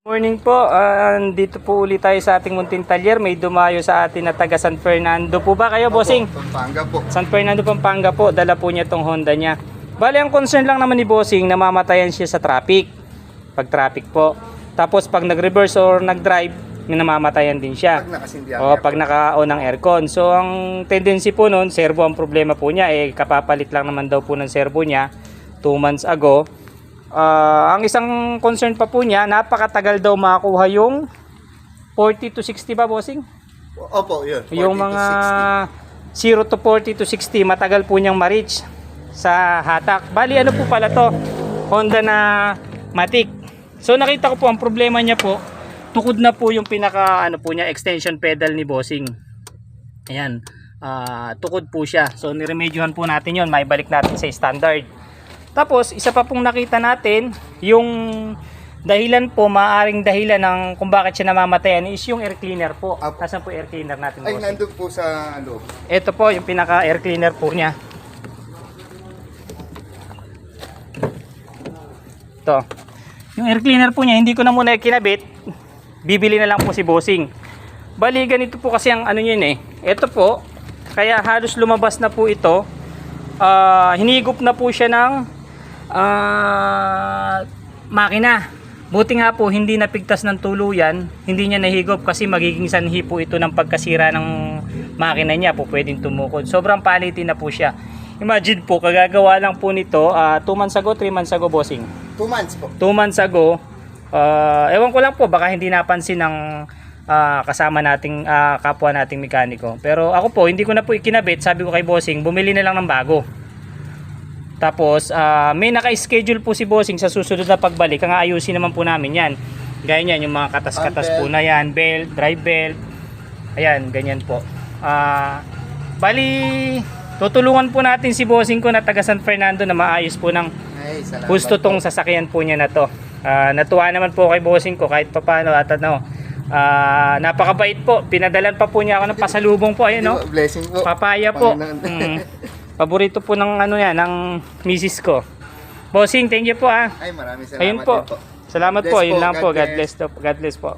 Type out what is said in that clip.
Morning po, dito po ulit tayo sa ating munting talyer. May dumayo sa atin na taga San Fernando po ba kayo, bossing? Pampanga po. San Fernando, Pampanga po. Dala po niya tong Honda niya. Bali, ang concern lang naman ni bossing, namamatayan siya sa traffic. Pag traffic po. Tapos pag nag-reverse or nag-drive, namamatayan din siya. Pag nakasindi ang O pag naka-on ang aircon. So ang tendency po nun, servo ang problema po niya. Kapapalit lang naman daw po ng servo niya 2 months ago. Ang isang concern pa po niya, napakatagal daw makakuha yung 40 to 60 ba, bossing? Opo, yun. 40 Yung mga 0 to 40 to 60, matagal po niyang ma-reach sa hatak. Bali, ano po pala to? Honda na Matic. So nakita ko po, ang problema niya po, tukod na po yung pinaka ano po niya, extension pedal ni bossing. Ayan, tukod po siya. So niremedyohan po natin yun, maibalik natin sa standard. Tapos, isa pa pong nakita natin, yung dahilan po, maaaring dahilan ng kung bakit siya namamatayan is yung air cleaner po. Nasaan po air cleaner natin? Ay, bossing? nandun po sa loob. Ito po, yung pinaka air cleaner po niya. Ito. Yung air cleaner po niya, hindi ko na muna kinabit. Bibili na lang po si bossing. Bali, ganito po kasi ang ano yun eh. Ito po, kaya halos lumabas na po ito. Hinigop na po siya ng makina. Buti nga po hindi napigtas ng tuluyan, hindi niya nahigop kasi magiging sanhi po ito ng pagkasira ng makina niya po, pwedeng tumukod. Sobrang palitin na po siya. Imagine po, kagagawa lang po nito 2 months ago, 3 months ago, bossing. 2 months po. 2 months ago. Ewan ko lang po, baka hindi napansin ng kasama nating kapwa nating mekaniko. Pero ako po, hindi ko na po ikinabit. Sabi ko kay bossing, bumili na lang ng bago. Tapos may naka-schedule po si bossing sa susunod na pagbalik. Ang ayusin naman po namin yan. Gaya yan, yung mga katas-katas po na yan, belt, drive belt. Ayan, ganyan po. Bali, tutulungan po natin si bossing ko na taga San Fernando na maayos po ng gusto tong sasakyan po niya na to. Natuwa naman po kay bossing ko kahit papaano at ano. Napakabait po. Pinadalan pa po niya ako ng pasalubong po. Ayun, no? Blessing po. Papaya po. Paborito po ng ano yan, ng misis ko. Bossing, thank you po. Ay, maraming salamat. Ayun po. Din po. Salamat God po. bless Yun po. lang po. God God bless po.